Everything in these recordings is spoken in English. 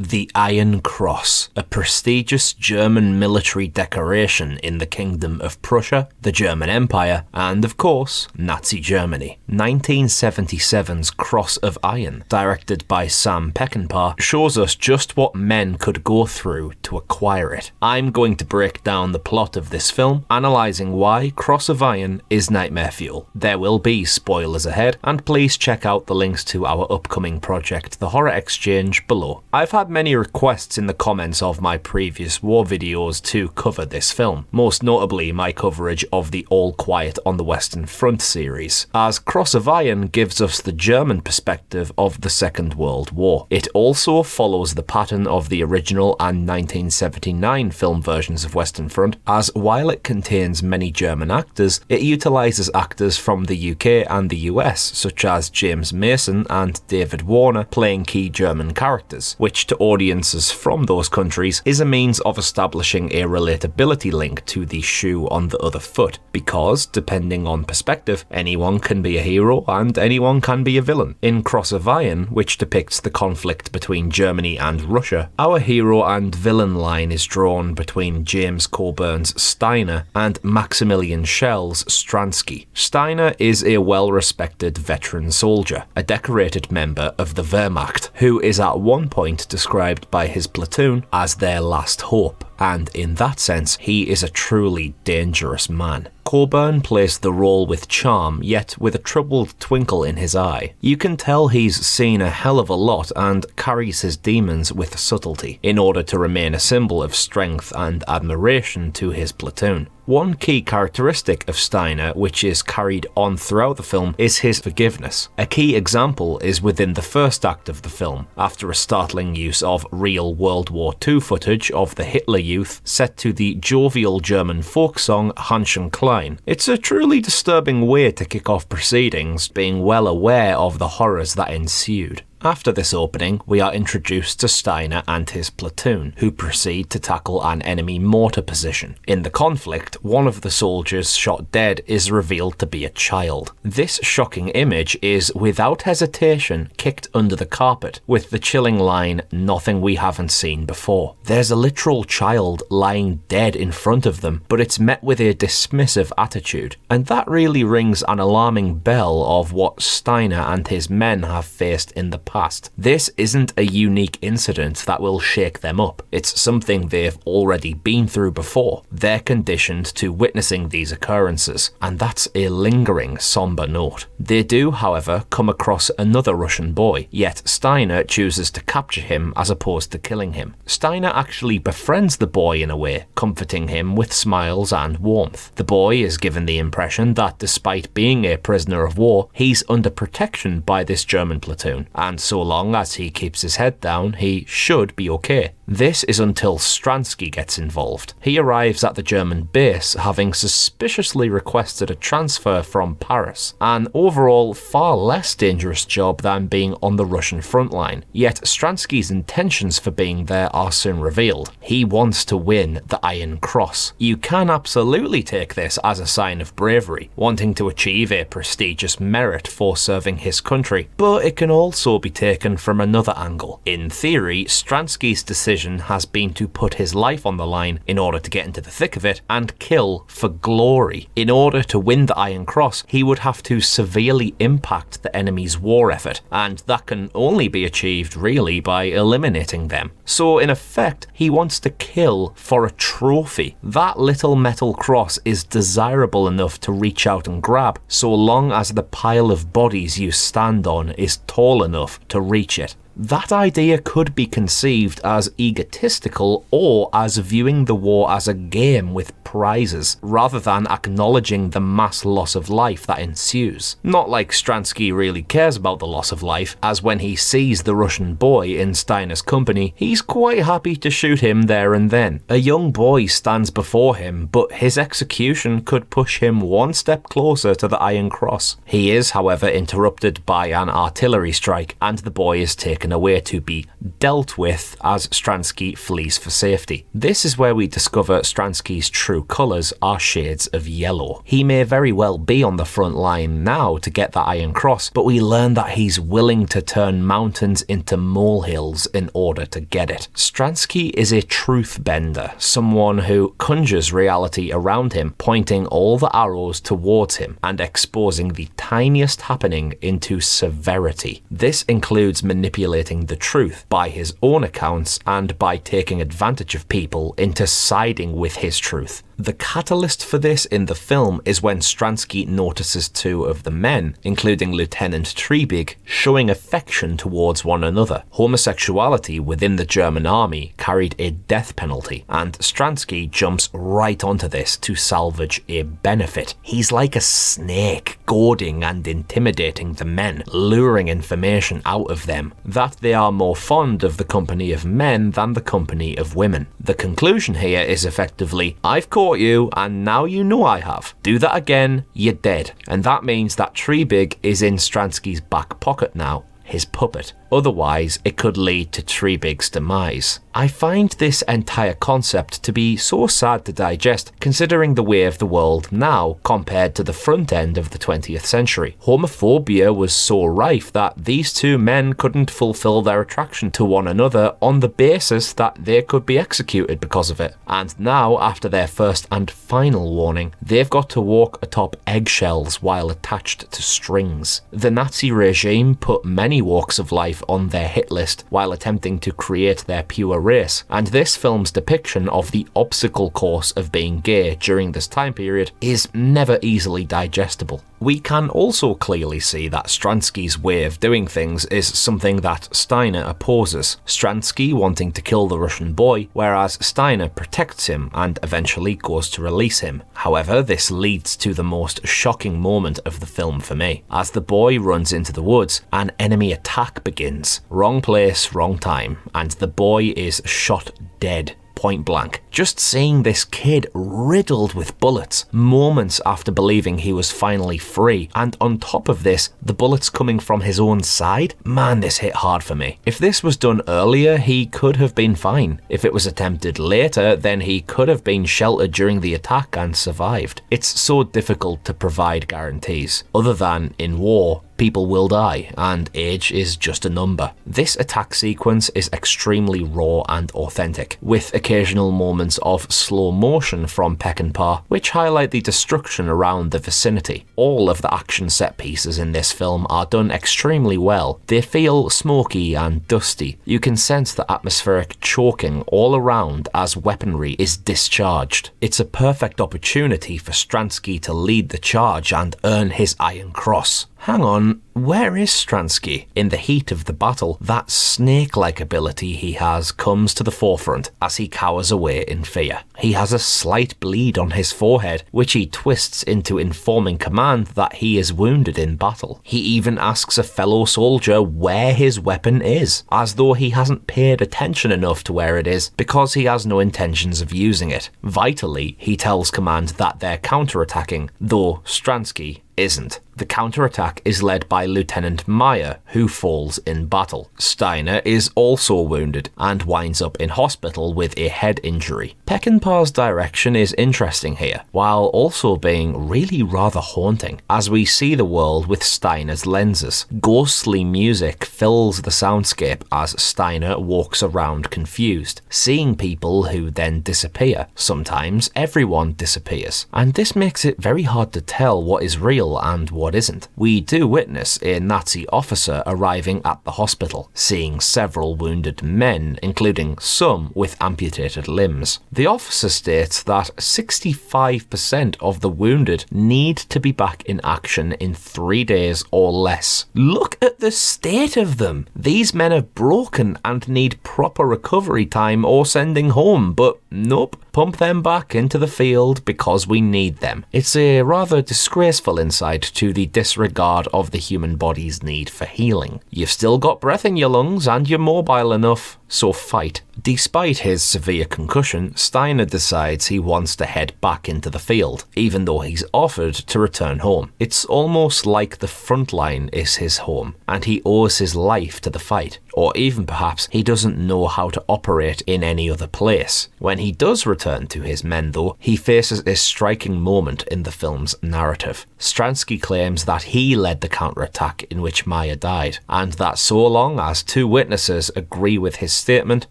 The Iron Cross, a prestigious German military decoration in the Kingdom of Prussia, the German Empire, and of course, Nazi Germany. 1977's Cross of Iron, directed by Sam Peckinpah, shows us just what men could go through to acquire it. I'm going to break down the plot of this film, analysing why Cross of Iron is nightmare fuel. There will be spoilers ahead, and please check out the links to our upcoming project, The Horror Exchange, below. I've had many requests in the comments of my previous war videos to cover this film, most notably my coverage of the All Quiet on the Western Front series, as Cross of Iron gives us the German perspective of the Second World War. It also follows the pattern of the original and 1979 film versions of Western Front, as while it contains many German actors, it utilises actors from the UK and the US, such as James Mason and David Warner, playing key German characters, which to audiences from those countries is a means of establishing a relatability link to the shoe on the other foot, because, depending on perspective, anyone can be a hero and anyone can be a villain. In Cross of Iron, which depicts the conflict between Germany and Russia, our hero and villain line is drawn between James Coburn's Steiner and Maximilian Schell's Stransky. Steiner is a well-respected veteran soldier, a decorated member of the Wehrmacht, who is at one point described by his platoon as their last hope, and in that sense, he is a truly dangerous man. Coburn plays the role with charm, yet with a troubled twinkle in his eye. You can tell he's seen a hell of a lot and carries his demons with subtlety, in order to remain a symbol of strength and admiration to his platoon. One key characteristic of Steiner, which is carried on throughout the film, is his forgiveness. A key example is within the first act of the film, after a startling use of real World War II footage of the Hitler Youth set to the jovial German folk song Hanschen Klein. It's a truly disturbing way to kick off proceedings, being well aware of the horrors that ensued. After this opening, we are introduced to Steiner and his platoon, who proceed to tackle an enemy mortar position. In the conflict, one of the soldiers shot dead is revealed to be a child. This shocking image is, without hesitation, kicked under the carpet, with the chilling line, "Nothing we haven't seen before." There's a literal child lying dead in front of them, but it's met with a dismissive attitude, and that really rings an alarming bell of what Steiner and his men have faced in the past. This isn't a unique incident that will shake them up. It's something they've already been through before. They're conditioned to witnessing these occurrences, and that's a lingering, somber note. They do, however, come across another Russian boy, yet Steiner chooses to capture him as opposed to killing him. Steiner actually befriends the boy in a way, comforting him with smiles and warmth. The boy is given the impression that despite being a prisoner of war, he's under protection by this German platoon, and so long as he keeps his head down, he should be okay. This is until Stransky gets involved. He arrives at the German base having suspiciously requested a transfer from Paris, an overall far less dangerous job than being on the Russian front line. Yet Stransky's intentions for being there are soon revealed. He wants to win the Iron Cross. You can absolutely take this as a sign of bravery, wanting to achieve a prestigious merit for serving his country, but it can also be taken from another angle. In theory, Stransky's decision has been to put his life on the line in order to get into the thick of it and kill for glory. In order to win the Iron Cross, he would have to severely impact the enemy's war effort, and that can only be achieved really by eliminating them. So in effect, he wants to kill for a trophy. That little metal cross is desirable enough to reach out and grab, so long as the pile of bodies you stand on is tall enough to reach it. That idea could be conceived as egotistical or as viewing the war as a game with prizes, rather than acknowledging the mass loss of life that ensues. Not like Stransky really cares about the loss of life, as when he sees the Russian boy in Steiner's company, he's quite happy to shoot him there and then. A young boy stands before him, but his execution could push him one step closer to the Iron Cross. He is, however, interrupted by an artillery strike, and the boy is taken taken away to be dealt with as Stransky flees for safety. This is where we discover Stransky's true colours are shades of yellow. He may very well be on the front line now to get that Iron Cross, but we learn that he's willing to turn mountains into molehills in order to get it. Stransky is a truth bender, someone who conjures reality around him, pointing all the arrows towards him and exposing the tiniest happening into severity. This includes manipulating the truth by his own accounts and by taking advantage of people into siding with his truth. The catalyst for this in the film is when Stransky notices two of the men, including Lieutenant Treebig, showing affection towards one another. Homosexuality within the German army carried a death penalty, and Stransky jumps right onto this to salvage a benefit. He's like a snake, goading and intimidating the men, luring information out of them, that they are more fond of the company of men than the company of women. The conclusion here is effectively, I've caught you, and now you know I have. Do that again, you're dead. And that means that Treebig is in Stransky's back pocket now, his puppet. Otherwise, it could lead to Treebig's demise. I find this entire concept to be so sad to digest, considering the way of the world now compared to the front end of the 20th century. Homophobia was so rife that these two men couldn't fulfill their attraction to one another on the basis that they could be executed because of it. And now, after their first and final warning, they've got to walk atop eggshells while attached to strings. The Nazi regime put many walks of life on their hit list while attempting to create their pure race, and this film's depiction of the obstacle course of being gay during this time period is never easily digestible. We can also clearly see that Stransky's way of doing things is something that Steiner opposes, Stransky wanting to kill the Russian boy, whereas Steiner protects him and eventually goes to release him. However, this leads to the most shocking moment of the film for me. As the boy runs into the woods, an enemy attack begins. Wrong place, wrong time, and the boy is shot dead. Point blank. Just seeing this kid riddled with bullets moments after believing he was finally free, and on top of this, the bullets coming from his own side, man, this hit hard for me. If this was done earlier, he could have been fine. If it was attempted later, then he could have been sheltered during the attack and survived. It's so difficult to provide guarantees. Other than in war, people will die, and age is just a number. This attack sequence is extremely raw and authentic, with occasional moments of slow motion from Peckinpah, which highlight the destruction around the vicinity. All of the action set pieces in this film are done extremely well. They feel smoky and dusty. You can sense the atmospheric choking all around as weaponry is discharged. It's a perfect opportunity for Stransky to lead the charge and earn his Iron Cross. Hang on, where is Stransky? In the heat of the battle, that snake-like ability he has comes to the forefront as he cowers away in fear. He has a slight bleed on his forehead, which he twists into informing command that he is wounded in battle. He even asks a fellow soldier where his weapon is, as though he hasn't paid attention enough to where it is because he has no intentions of using it. Vitally, he tells command that they're counterattacking, though Stransky isn't. The counterattack is led by Lieutenant Meyer, who falls in battle. Steiner is also wounded and winds up in hospital with a head injury. Peckinpah's direction is interesting here, while also being really rather haunting, as we see the world with Steiner's lenses. Ghostly music fills the soundscape as Steiner walks around confused, seeing people who then disappear. Sometimes everyone disappears, and this makes it very hard to tell what is real and what isn't. We do witness a Nazi officer arriving at the hospital, seeing several wounded men, including some with amputated limbs. The officer states that 65% of the wounded need to be back in action in 3 days or less. Look at the state of them! These men are broken and need proper recovery time or sending home, but nope, pump them back into the field because we need them. It's a rather disgraceful insight to the disregard of the human body's need for healing. You've still got breath in your lungs and you're mobile enough, so fight. Despite his severe concussion, Steiner decides he wants to head back into the field, even though he's offered to return home. It's almost like the frontline is his home, and he owes his life to the fight. or even perhaps he doesn't know how to operate in any other place. When he does return to his men though, he faces a striking moment in the film's narrative. Stransky claims that he led the counterattack in which Maya died, and that so long as 2 witnesses agree with his statement,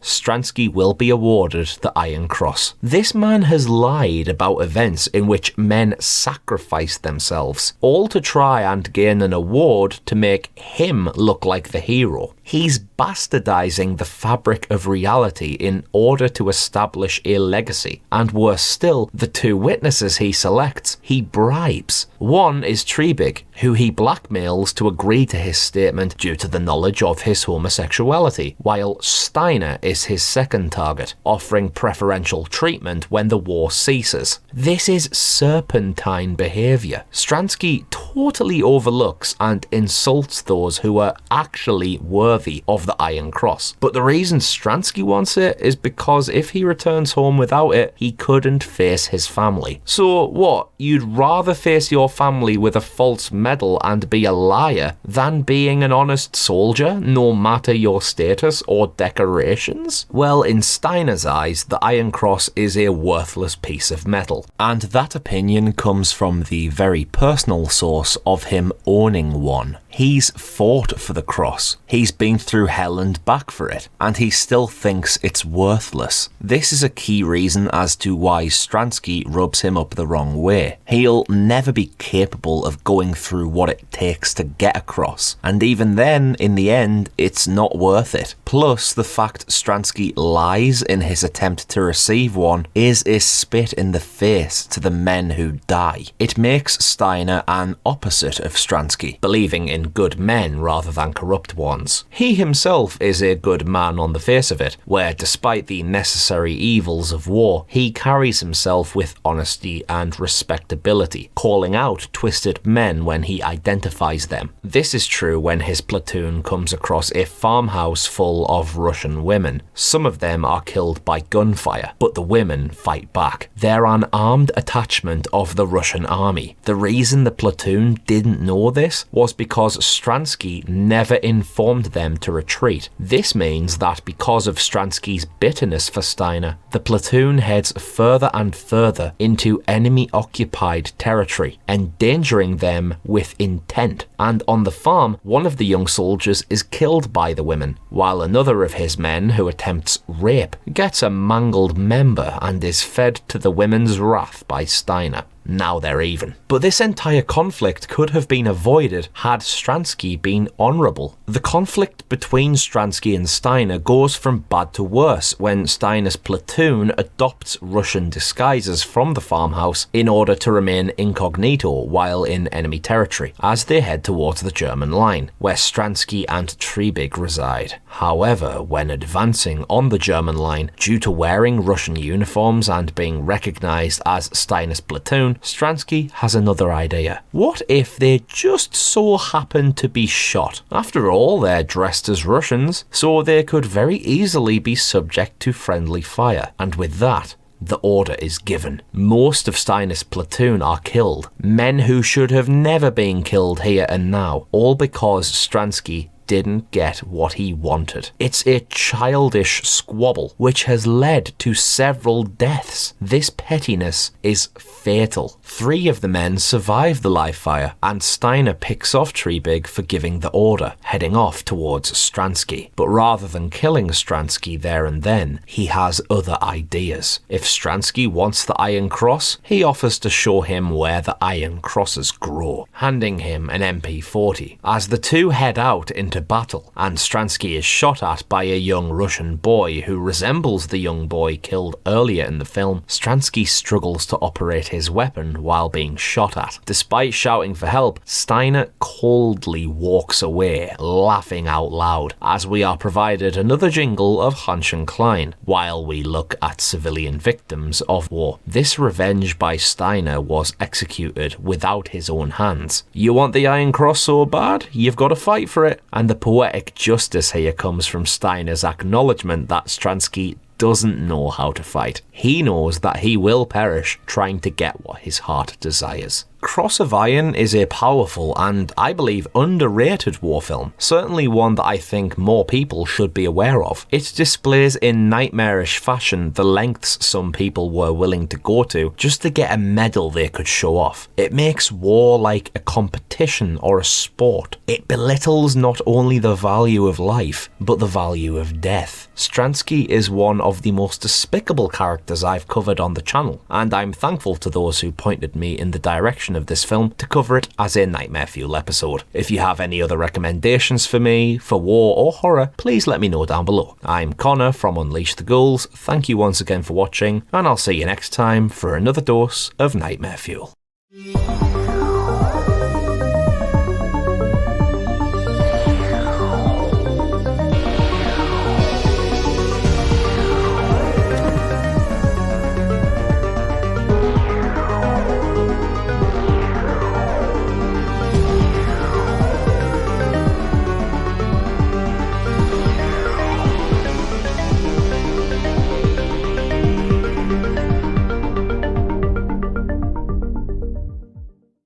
Stransky will be awarded the Iron Cross. This man has lied about events in which men sacrificed themselves, all to try and gain an award to make him look like the hero. He's bastardizing the fabric of reality in order to establish a legacy, and worse still, the 2 witnesses he selects, he bribes. One is Treebig, who he blackmails to agree to his statement due to the knowledge of his homosexuality, while Steiner is his second target, offering preferential treatment when the war ceases. This is serpentine behaviour. Stransky totally overlooks and insults those who are actually worthy of the Iron Cross. But the reason Stransky wants it is because if he returns home without it, he couldn't face his family. So what, you'd rather face your family with a false medal and be a liar than being an honest soldier, no matter your status or decorations? Well, in Steiner's eyes, the Iron Cross is a worthless piece of metal, and that opinion comes from the very personal source of him owning one. He's fought for the cross, he's been through hell and back for it, and he still thinks it's worthless. This is a key reason as to why Stransky rubs him up the wrong way. He'll never be capable of going through what it takes to get a cross, and even then, in the end, it's not worth it. Plus, the fact Stransky lies in his attempt to receive one is a spit in the face to the men who die. It makes Steiner an opposite of Stransky, believing in good men rather than corrupt ones. He himself is a good man on the face of it, where despite the necessary evils of war, he carries himself with honesty and respectability, calling out twisted men when he identifies them. This is true when his platoon comes across a farmhouse full of Russian women. Some of them are killed by gunfire, but the women fight back. They're an armed attachment of the Russian army. The reason the platoon didn't know this was because Stransky never informed them to retreat. This means that because of Stransky's bitterness for Steiner, the platoon heads further and further into enemy-occupied territory, endangering them with intent. And on the farm, one of the young soldiers is killed by the women, while another of his men who attempts rape gets a mangled member and is fed to the women's wrath by Steiner. Now they're even. But this entire conflict could have been avoided had Stransky been honourable. The conflict between Stransky and Steiner goes from bad to worse when Steiner's platoon adopts Russian disguises from the farmhouse in order to remain incognito while in enemy territory, as they head towards the German line, where Stransky and Treebig reside. However, when advancing on the German line, due to wearing Russian uniforms and being recognised as Steiner's platoon, Stransky has another idea. What if they just so happen to be shot? After all, they're dressed as Russians, so they could very easily be subject to friendly fire. And with that, the order is given. Most of Steiner's platoon are killed, men who should have never been killed here and now, all because Stransky didn't get what he wanted. It's a childish squabble which has led to several deaths. This pettiness is fatal. 3 of the men survive the live fire, and Steiner picks off Treebig for giving the order, heading off towards Stransky. But rather than killing Stransky there and then, he has other ideas. If Stransky wants the Iron Cross, he offers to show him where the Iron Crosses grow, handing him an MP40. As the two head out into battle, and Stransky is shot at by a young Russian boy who resembles the young boy killed earlier in the film, Stransky struggles to operate his weapon while being shot at. Despite shouting for help, Steiner coldly walks away, laughing out loud, as we are provided another jingle of Hunch and Klein, while we look at civilian victims of war. This revenge by Steiner was executed without his own hands. You want the Iron Cross so bad? You've got to fight for it. And the poetic justice here comes from Steiner's acknowledgement that Stransky doesn't know how to fight. He knows that he will perish trying to get what his heart desires. Cross of Iron is a powerful and, I believe, underrated war film, certainly one that I think more people should be aware of. It displays in nightmarish fashion the lengths some people were willing to go to just to get a medal they could show off. It makes war like a competition or a sport. It belittles not only the value of life, but the value of death. Stransky is one of the most despicable characters I've covered on the channel, and I'm thankful to those who pointed me in the direction of this film to cover it as a Nightmare Fuel episode. If you have any other recommendations for me, for war or horror, please let me know down below. I'm Connor from Unleash the Ghouls, thank you once again for watching, and I'll see you next time for another dose of Nightmare Fuel.